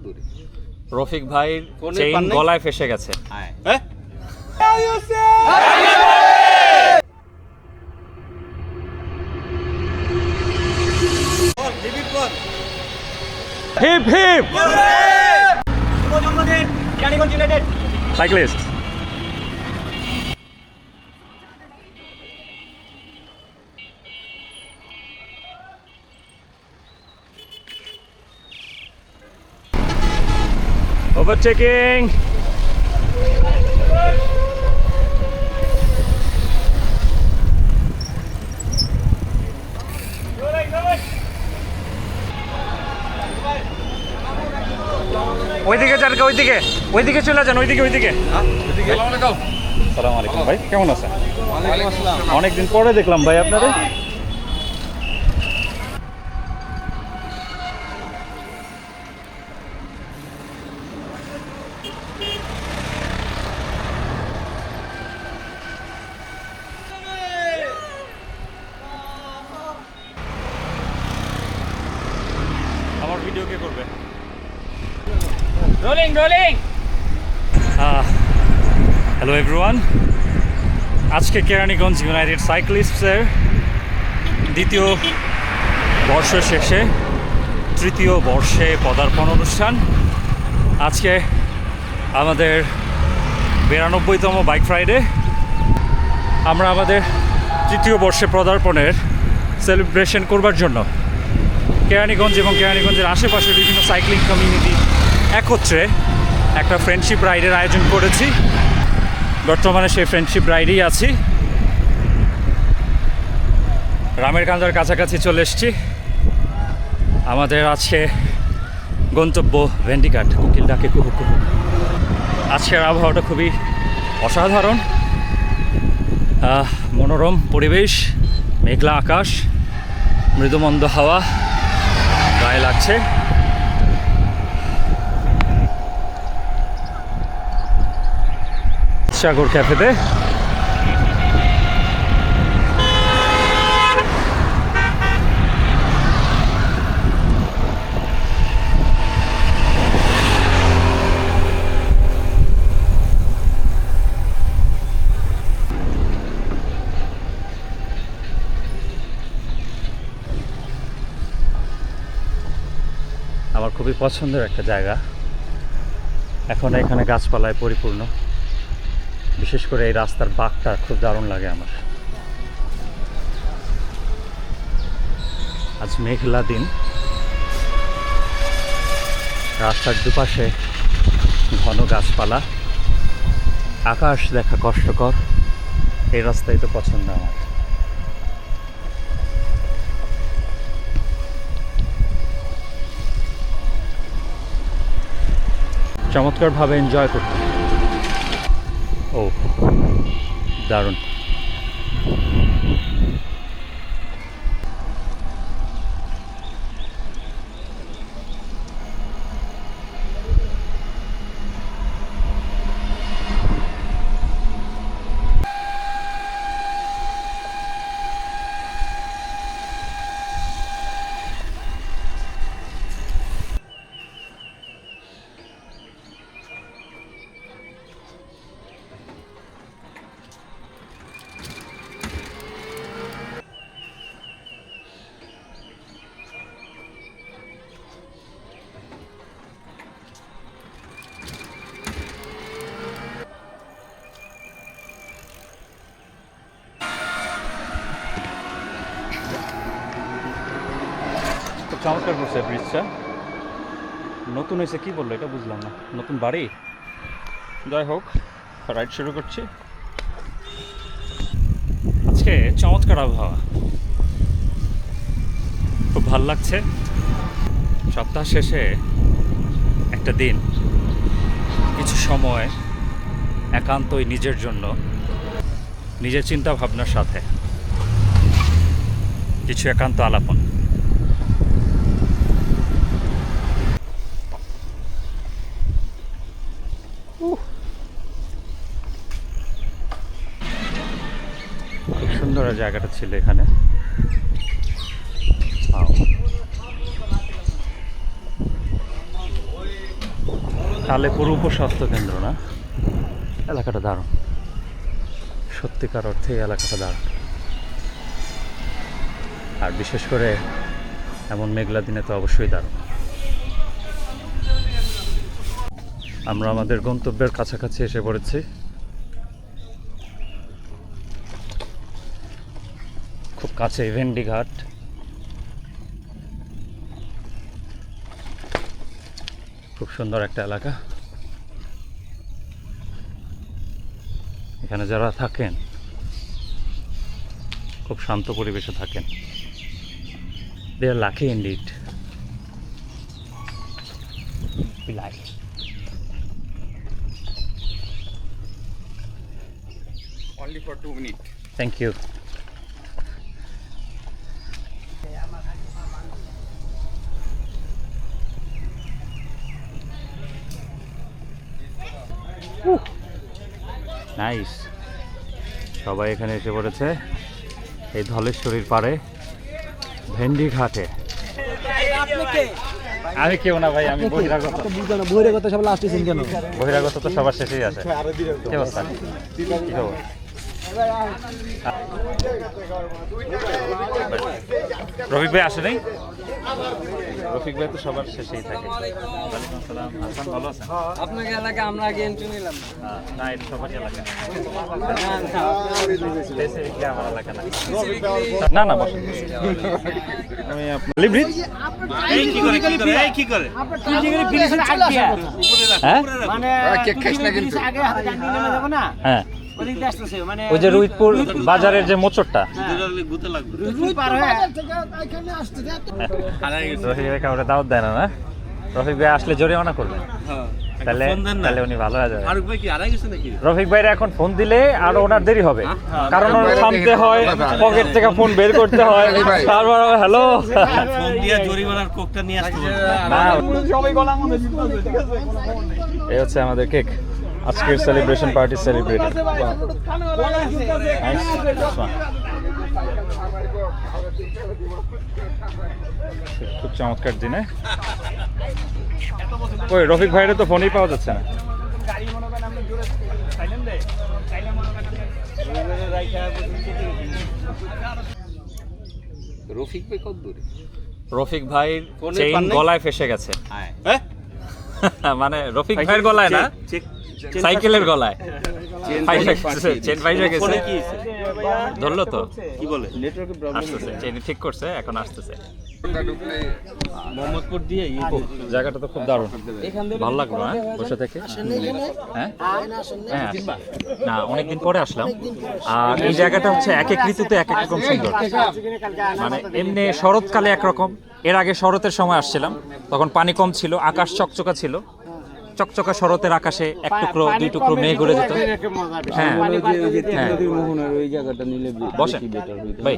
দূরে। রফিক ভাই চেইন গলায় ফেসে গেছে। হ্যাঁ হিপ হিপ সাইক্লিস্ট। Overtaking. ওইদিকে যান, ওইদিকে চলে যান, ওইদিকে। আসসালামু আলাইকুম ভাই, কেমন আছেন? অনেকদিন পরে দেখলাম ভাই আপনাদের। আমার ভিডিও কে করবে? রোলিং। হ্যালো এভরিওয়ান, আজকে কেরানীগঞ্জ ইউনাইটেড সাইক্লিস্টসের দ্বিতীয় বর্ষ শেষে তৃতীয় বর্ষে পদার্পণ অনুষ্ঠান। আজকে আমাদের 92তম বাইক ফ্রাইডে। আমরা আমাদের তৃতীয় বর্ষে পদার্পণের সেলিব্রেশন করবার জন্য কেরানীগঞ্জ এবং কেরানীগঞ্জের আশেপাশের বিভিন্ন সাইক্লিং কমিউনিটি একত্রে একটা ফ্রেন্ডশিপ রাইডের আয়োজন করেছি। বর্তমানে সেই ফ্রেন্ডশিপ রাইডেই আছি। রামের কান্দার কাছাকাছি চলে এসেছি। আমাদের আজকে গন্তব্য ভেন্ডিঘাট। কোকিল ডাকে কুহু কুহু। আজকের আবহাওয়াটা খুবই অসাধারণ, মনোরম পরিবেশ, মেঘলা আকাশ, মৃদুমন্দ হাওয়া গায়ে লাগছে। সাগর ক্যাফেতে আমার খুবই পছন্দের একটা জায়গা। এখন এখানে গাছপালায় পরিপূর্ণ। বিশেষ করে এই রাস্তার বাঁকটা খুব দারুণ লাগে আমার। আজ মেঘলা দিন, রাস্তার দুপাশে ঘন গাছপালা, আকাশ দেখা কষ্টকর। এই রাস্তাই তো পছন্দ আমার। চমৎকারভাবে এনজয় করতে। ও দারুণ। চমৎকার করছে ব্রিজটা। নতুন হয়েছে কি বললো এটা বুঝলাম না। নতুন বাড়ি, যাই হোক রাইড শুরু করছি। আজকে চমৎকার আবহাওয়া, খুব ভাল লাগছে। সপ্তাহ শেষে একটা দিন, কিছু সময় একান্তই নিজের জন্য, নিজের চিন্তা ভাবনার সাথে কিছু একান্ত আলাপন। খুব সুন্দর জায়গাটা ছিল এখানে। সালেপুর উপস্বাস্থ্য কেন্দ্র না, এলাকাটা দারুণ, সত্যিকার অর্থে এই এলাকাটা দারুণ। আর বিশেষ করে এমন মেঘলা দিনে তো অবশ্যই দারুণ। আমরা আমাদের গন্তব্যের কাছাকাছি এসে পড়েছি। খুব কাছে ভেন্ডি ঘাট। খুব সুন্দর একটা এলাকা। এখানে যারা থাকেন খুব শান্ত পরিবেশে থাকেন। দে আর লাকি ইনডিড। বিলাই। Only for 2 minutes. Thank you. Nice. সবাই এখানে এসে পড়েছে এই ধলেশ্বরীর পাড়ে ভেন্ডি ঘাটে। আমি কেউ না ভাই, আমি বহিরাগত। বহিরাগত সব লাস্ট সিন কেন? বহিরাগত তো সবার শেষেই আসে। কি অবস্থা? কি খবর? রফিক ভাই আসে নাই? রফিক ভাই তো সবার শেষেই থাকে। ওয়ালাইকুম আসসালাম। হাসান ভালো আছেন? আপনাকে এলাকা আমরা আগে এন্ট্রি নিলাম না, এটা সবার এলাকা। Specifically আমার এলাকা না। না না বসেন। আমি আপনার লিব্রিজ এই কি করে? হ্যাঁ মানে কেক খাইছ না কিন্তু? আগে হাতে ডান্ডি নেমে যাবো না, হ্যাঁ, ওদিক দিয়ে আসতেছে মানে ওই যে রুইতপুর বাজারের যে মোচরটা। রুই পার হয়ে রফিক ভাই কাউরে দাওয়াত দেয় না, না? রফিক ভাই আসলে জরিমানা করবেন। তাহলে তাহলে উনি ভালো হয়ে যাবে। রফিক ভাইরা এখন ফোন দিলে আর ওনার দেরি হবে, কারণ ওনার থামতে হয়, পকেট থেকে ফোন বের করতে হয়, তারপর হ্যালো ফোন দিয়ে জরিমানার কোকটা নিয়ে আসতে বলবো। না, এই হচ্ছে আমাদের কেক। আজকের সেলিব্রেশন পার্টি সেলিব্রেটেড। খুব চমৎকার দিনে। ওই রফিক ভাইয়ের তো ফোনই পাওয়া যাচ্ছে না। রফিক ভাই কত দূরে? রফিক ভাইয়ের চেইন গলায় ফেসে গেছে। মানে রফিক ভাইয়ের গলায় না, সাইকেলের গলায় চেন ফাইসে গেছে। ধরলো তো, কি বলে? আসতেছে, চেইন ঠিক করছে, এখন আসতেছে। মোহাম্মদপুর দিয়ে জায়গাটা তো খুব দারুণ, ভালো লাগলো। হ্যাঁ, বসে থেকে। হ্যাঁ হ্যাঁ, না অনেকদিন পরে আসলাম। আর এই জায়গাটা হচ্ছে এক এক ঋতুতে এক এক রকম সুন্দর। মানে এমনি শরৎকালে একরকম, এর আগে শরতের সময় আসছিলাম, তখন পানি কম ছিল, আকাশ চকচকা ছিল। চকচকা শরতের আকাশে এক টুকরো দুই টুকরো মেঘ ঘুরে যেত। হ্যাঁ নদীর মোহনার ওই জায়গাটা নিলে বসেন ভাই।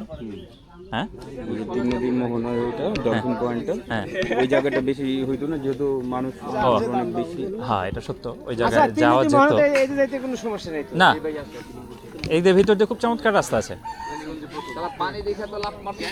হ্যাঁ নদীর মোহনার ওইটা ডলফিন পয়েন্টটা, হ্যাঁ ওই জায়গাটা বেশি হইতো না, যেহেতু মানুষ অনেক বেশি। হ্যাঁ, এটা সত্য, ওই জায়গায় যাওয়া যেত কোনো সমস্যা নেই না। এই যে ভিতর দিয়ে খুব চমৎকার রাস্তা আছে। পানি দেখে তো লাভ মারতে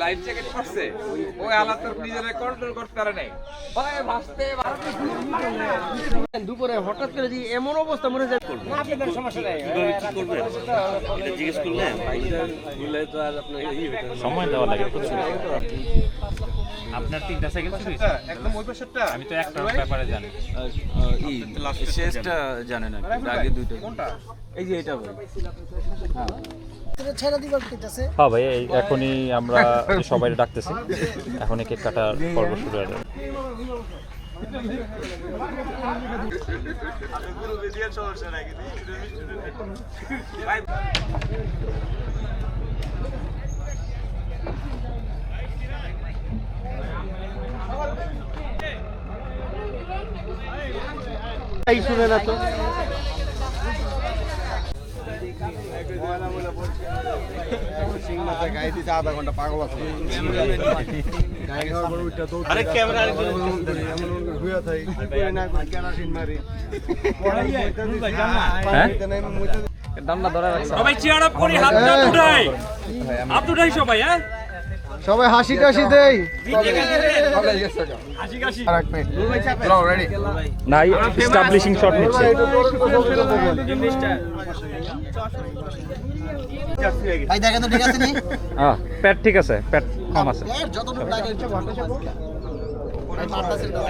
লাইফ জ্যাকেট পরছে ওই আলাদা নিজেরা কন্ট্রোল করতে পারে নাই। দুপুরে হঠাৎ করে যদি এমন অবস্থা মনে যায় আপনাদের সমস্যা নেই, জিজ্ঞেস করলেন তো আর আপনার সময় দেওয়া লাগে প্রচুর। আপনার 3টা সাইকেল চুরি হয়েছে? একদম ওই পাশেরটা আমি তো একটা ব্যাপারে জানি। শেষটা জানেন না, আগে দুইটা কোনটা? এই যে এটা ভাই। হ্যাঁ ভাই, এখনই আমরা সবাই ডাকতেছি, এখনই কেক কাটার পর্ব শুরু হয়ে যাবে। এই শুনে না তো সিং মাছের গায়ে দিতে আধা ঘন্টা পাগল আছে। আরে ক্যামেরা হ্যাঁ সবাই চেয়ার আপ করি, হাত উঠাই, হাত উঠাই সবাই। হ্যাঁ সবাই হাসি কাশি দেই। না এস্টাবলিশিং শট নিচ্ছে। ভাই দেখেন তো ঠিক আছে নি? হ্যাঁ প্যাট ঠিক আছে, প্যাট কম আছে। যতটুকু লাগে ভাই মারতাছে তো।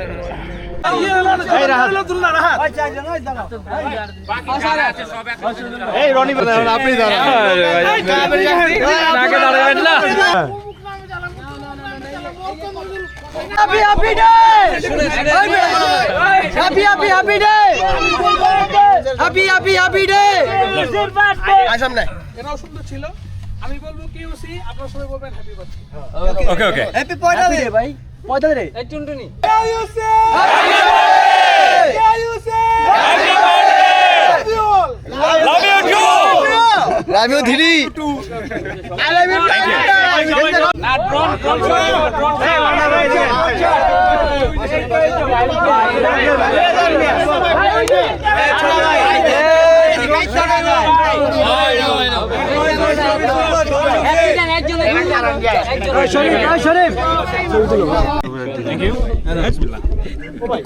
এই রনি আপনি দাঁড়াবেন না। Happy happy day, happy happy happy day, happy happy happy day. আয় সামনে। এটাও সুন্দর ছিল। আমি বলবো কিউসি, আপনারা সবাই বলবেন happy birthday. Okay okay happy পয়দা দে ভাই, পয়দা দে। এই Tuntuni QC happy birthday, QC happy birthday, love you too, love you ধীরি, আই লাভ ইউ। না ড্রোন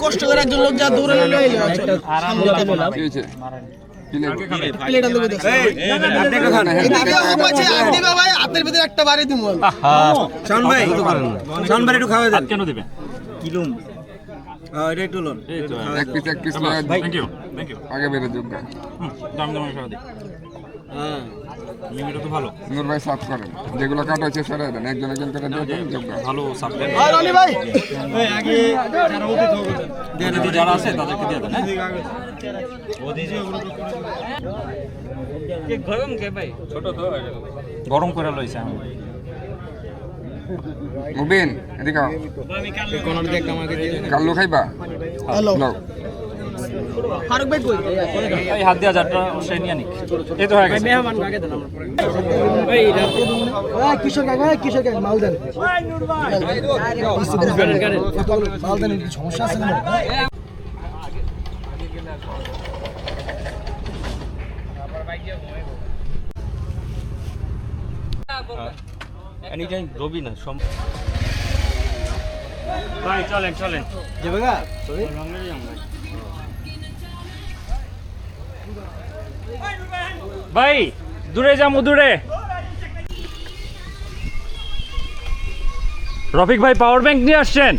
কষ্ট করে একজন লোক যা দৌড়ে নিয়ে এলো প্লেট আনতে বলতে ভাই হাতের ভিতরে একটা বাড়ি দিমু শান ভাই একটু খাওয়া দেন। কেন দিবেন? কিলুম এটা একটু লোন এক পিস থ্যাংক ইউ আগে বেড়ে যোগ দাম দাম সব দিই। হ্যাঁ লিমিটও তো ভালো, নূর ভাই সাফ করেন, যেগুলো কাটা হয়েছে সরাই দেন, একজন একজন করে দিয়ে যোগ ভালো সাবজেক্ট। ভাই রনি ভাই যারা আছে তাদেরকে দিয়ে দেন। গরম কে ভাই? ছোট তো গরম করে লইছে আমি। মুবিন এদিকে কাল্লু খাইবা? হ্যালো নাও। ফারুক ভাই কই? এই হাত দিয়া যাত্রা সে নিয়ে নিক। এই তো হয়ে গেছে। মেহমান আগে দেন আমরা। ওই কিশোর কাকা মাল দেন। মাল দেন, কি সমস্যা আছে না? এনি টাইম রবি না ভাই চলেন চলেন। ভাই দূরে যাবো, দূরে। রফিক ভাই পাওয়ার ব্যাংক নিয়ে আসছেন?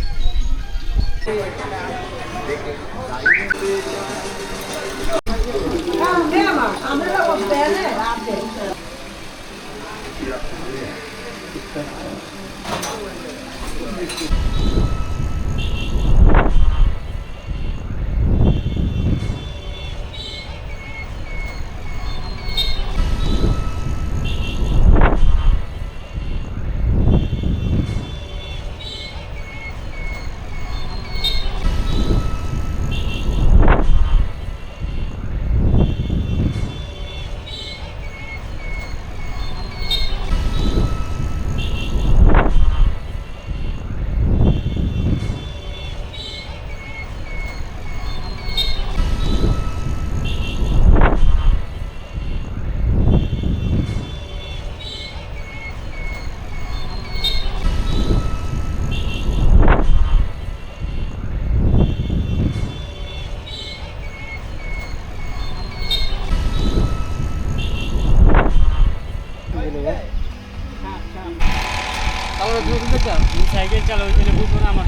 সাইকেল চালা ওইখানে বুঝবো না আমার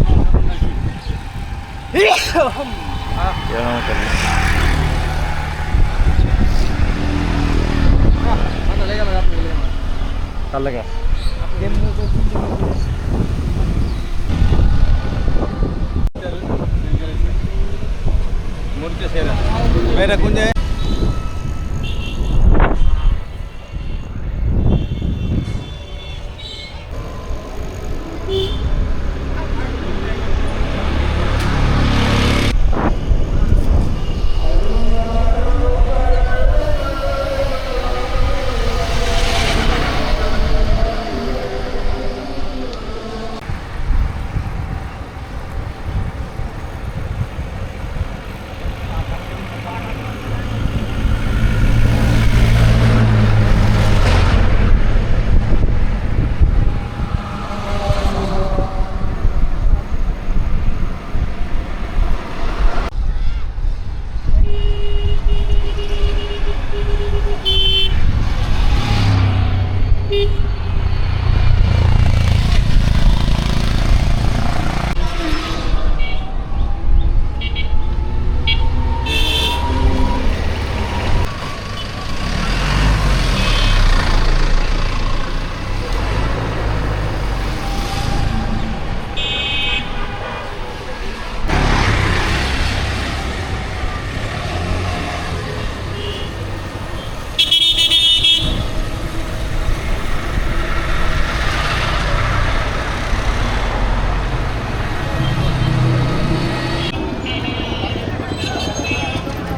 তার লাগে এটা কোন জায়গায়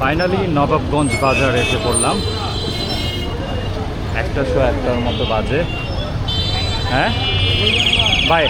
ফাইনালি নবাবগঞ্জ বাজারে এসে পড়লাম। 1:01 মতো বাজে। হ্যাঁ বাই।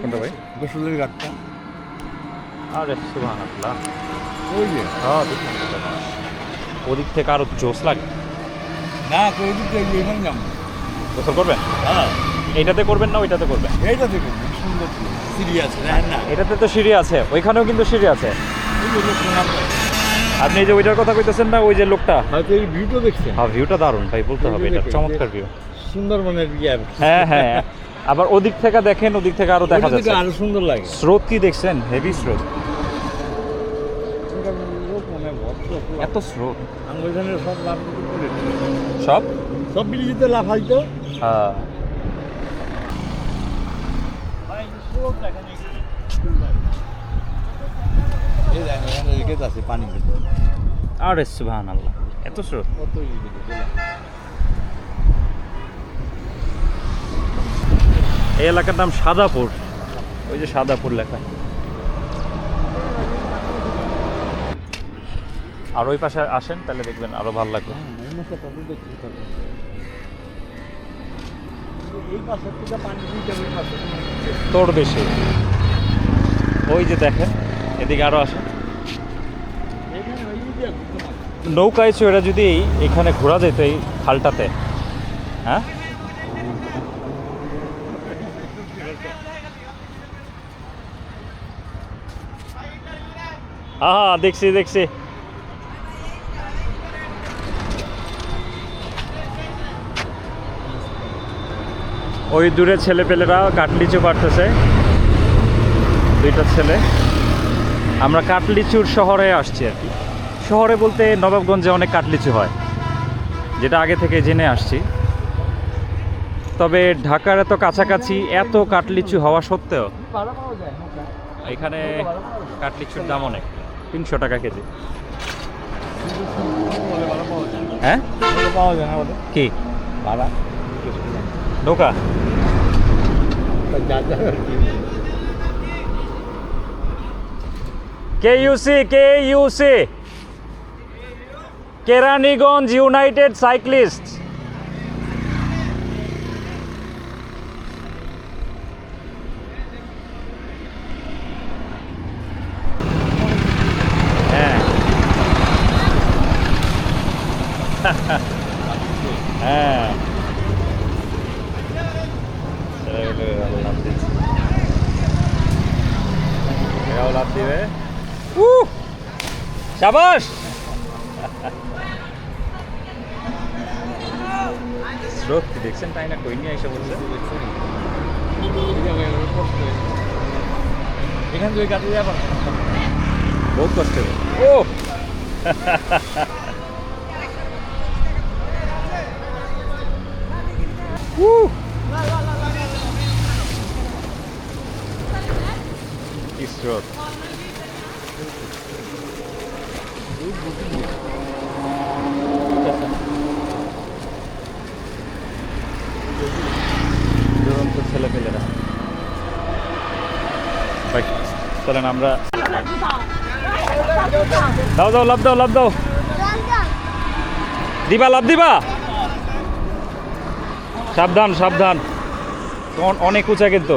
কোনটা ভাই? গোসলের ঘাটটা আরে সুবহানাল্লাহ। ওই যে হ্যাঁ ওদিক থেকে আরো জোস লাগে। না ওই দিক থেকে এখানে যাবো। গোসল করবেন? হ্যাঁ এইটাতে করবেন না ওইটাতে করবেন? এইটা দেখুন সুন্দর সিরিয়াস রাখেন না। এটাতে তো সিঁড়ি আছে, ওইখানেও কিন্তু সিঁড়ি আছে। ওই যে লোক প্রণাম করে। আপনি এই যে ওইটার কথা কইতেছেন না, ওই যে লোকটা? হয়তো এই ভিউটা দেখছেন। হ্যাঁ ভিউটা দারুণ ভাই, বলতে হবে, এটা চমৎকার ভিউ। সুন্দরবনের ইয়ে হ্যাঁ হ্যাঁ, আবার ওদিক থেকে দেখেন, ওদিক থেকে আরো দেখা যাচ্ছে। আরো সুন্দর লাগে। স্রোত কি দেখছেন? হেভি স্রোত, লোক মনে ভদ্র এত স্রোত। আঙ্গুলখানে সব লাভ করে সব সব বিলিতে লাভ হয়তো। হ্যাঁ এই দেখেন এখানে রেখে আছে পানি আরে সুবহানাল্লাহ, এত স্রোত। কত এই এলাকার নাম সাদাপুর, ওই যে সাদাপুর লেখা। আর ওই পাশে আসেন তাহলে দেখবেন আরো ভালো লাগবে। এই পাশে থেকে পানি দিতে ওই পাশে তোর বেশি, ওই যে দেখেন এদিকে আরো আসেন। এখানে ওই দিয়ে নৌকায় চড়ে যদি এখানে ঘোরা যেত এই খালটাতে, হ্যাঁ হ্যাঁ দেখছি দেখছি। ওই দূরে ছেলেপেলেরা কাটলিচু পারতেছে, দুইটা ছেলে। আমরা কাটলিচুর শহরে আসছি আর কি। শহরে বলতে নবাবগঞ্জে অনেক কাটলিচু হয়, যেটা আগে থেকে জেনে আসছি। তবে ঢাকার এত কাছাকাছি এত কাটলিচু হওয়া সত্ত্বেও এখানে কাটলিচুর দাম অনেক, 300 টাকা কেজি। হ্যাঁ পাওয়া যায় না বলে কি ভাড়া নৌকা? যা যা KUC কেরানীগঞ্জ ইউনাইটেড সাইক্লিস্ট। হ্যাঁ হ্যাঁ লাভ দিবে। শাবাশ, স্রোত দেখছেন তাই না? কই নিয়ে এসে বলছে এখান থেকে কাটে যাবো বহুত কষ্ট। ও কি স্রোত! দুরন্ত ছেলেপেলেরা। ভাই চলেন আমরা, দাও দাও লাভ দাও, লাভ দাও, দিবা লাভ দিবা। সাবধান সাবধান, অনেক উঁচা কিন্তু।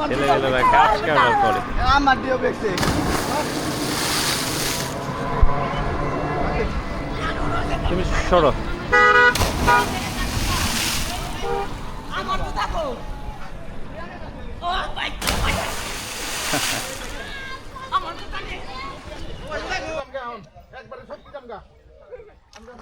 ছেলেপেলেরা কাজ করার পরে আমার দিও দেখছে তুমি সরো। আমার তো থাকো ও ভাই আমার তো থাকে একবারে সত্যি জামগা আমরা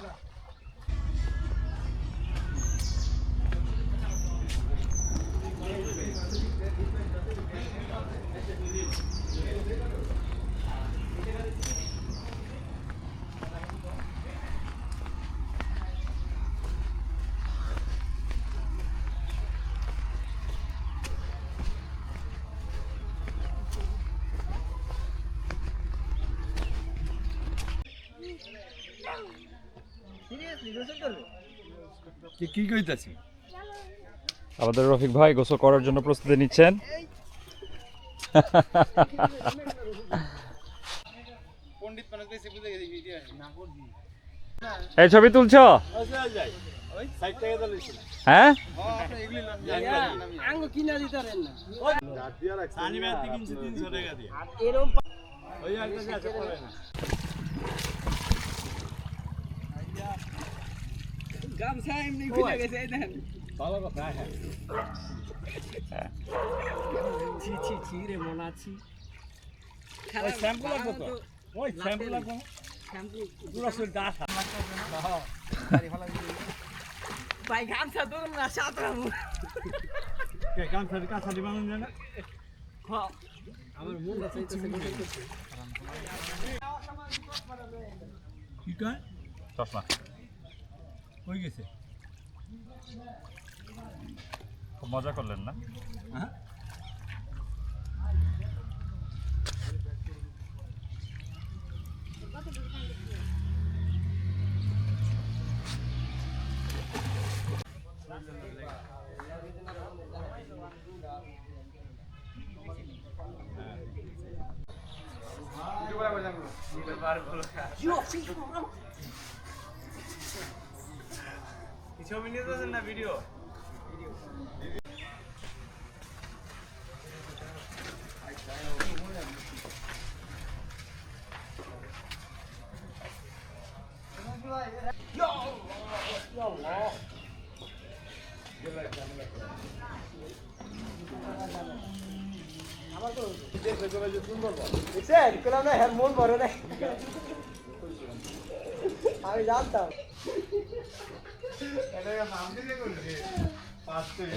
কি কইতাছি আমাদের রফিক ভাই গোসল করার জন্য প্রস্তুতি নিচ্ছেন। এই ছবি তুলছো? হ্যাঁ আঙ্গ কিনা দিতে পারেন না গামছা এমনি খুলে গেছে দেন ভালো কথা হ্যাঁ ছি ছি ছি রে মন আছি ওই শ্যাম্পু লাগবে তো ওই শ্যাম্পু লাগবে শ্যাম্পু পুরো শরীর দাঁত ভাই গামছা তো না সাতরামু কে কাম করে কাঁচা দিবা না জানা আমার মন চাইতেছে কি কয় চশমা কই গেছে খুব মজা করলেন না? হ্যাঁ ছবি নিয়ে যাচ্ছেন না ভিডিও আমি জানতাম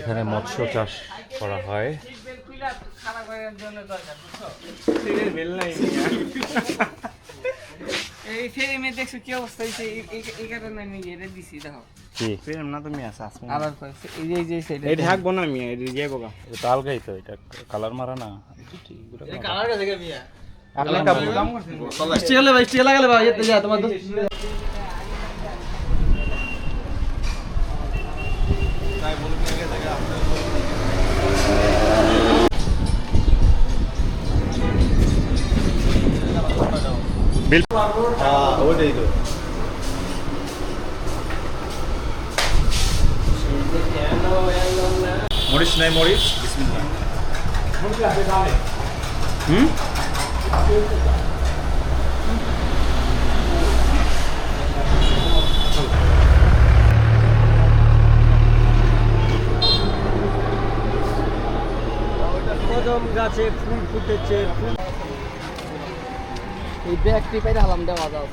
এখানে মৎস্য চাষ করা হয়। এই ফেরে দেখছো কি অবস্থা হয়েছে এই কারণে আমি এটা দিছি দেখো কি প্রেম না তুমি আসা আবার কইছে এই যে সাইডে এটা হাকবো না মিয়া এটা যাইবো গা এটা আলগাই তো, এটা কালার মারা না। কালার গেছে কে মিয়া আপনি কাম করছেন স্টিল ভাই স্টিল লাগালে ভাই এতে যা তোমার ওটাই তো মরিচ নাই মরিচ বিসমিল্লাহ। কদম গাছে ফুল ফুটেছে ফুল এই ব্যাগটি পাইলে হালাম দেওয়া যাও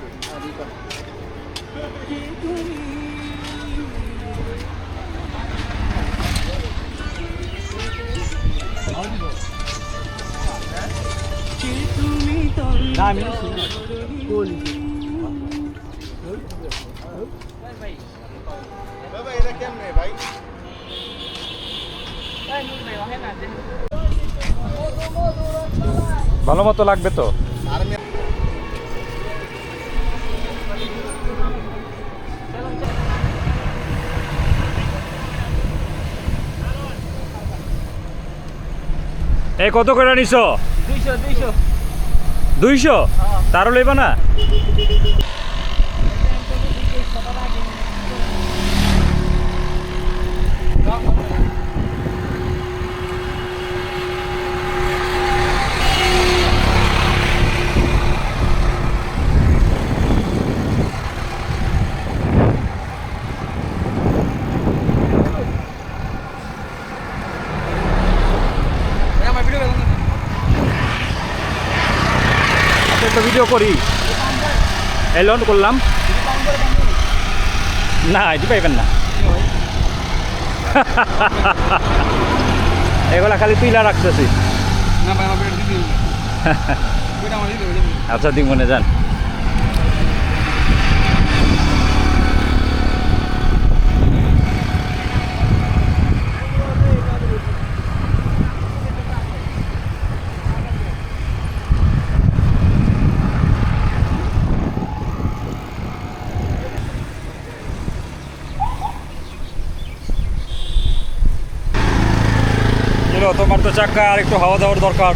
ভালো মতো লাগবে তো। এই কত করে নিছো? 200 200 তারও লইবা না? একটা ভিডিও করি, এলন করলাম না, এটি পাইবেন না। এগুলা খালি তুইলা রাখতেছি। আচ্ছা দিমনে যান। তোমার তো চাক্কা আর একটু হাওয়া দেওয়ার দরকার।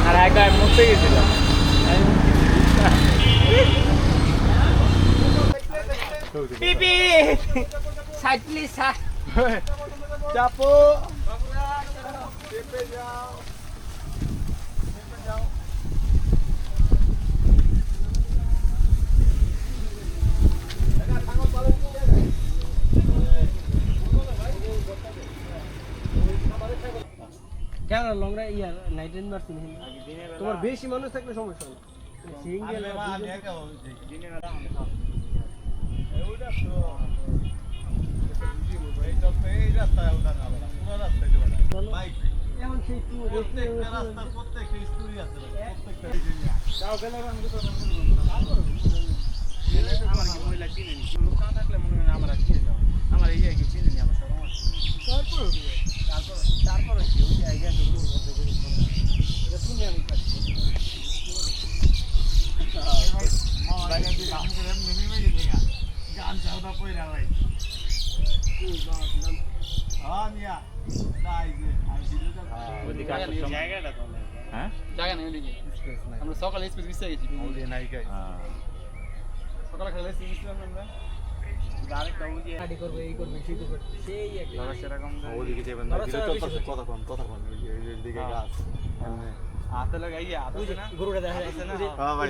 আর একবার মুখে গেছিলাম পিপি সাইড প্লিজ চাপো কেমন লং রাইড ইয়ার নাইট রাইড মারছিস তোমার বেশি মানুষ থাকলে সমস্যা নেই সিঙ্গেল এখন সেই আমার এই জায়গায় চিনি আমার তারপর ওই জায়গা আমরা সকালে স্পেস মিস হয়ে গেছি সকালে খেলে আমরা ডাইরেক্ট ওই গাড়ি করবে এই করবে সেই করবে সেই এক সেরকম ওদিকে যাবেন না কথা কম এই দিকে গাছ হাতে লাগাইয়া হাতে না গরুটা দেখা যাচ্ছে না হ্যাঁ ভাই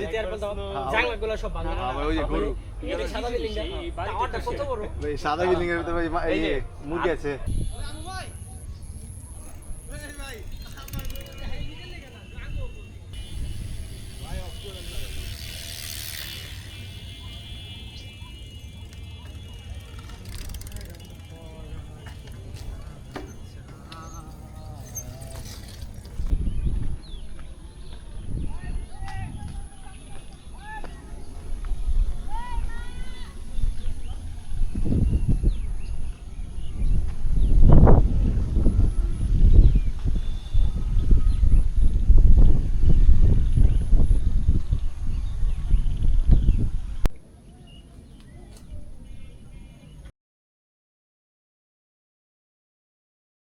জাংলাগুলো সব ভাঙা হ্যাঁ ওই যে গরু এই সাদা বিল্ডিংটা টাওয়ারটা কত বড় ভাই সাদা বিল্ডিং এর ভিতরে ভাই এই মুরগি আছে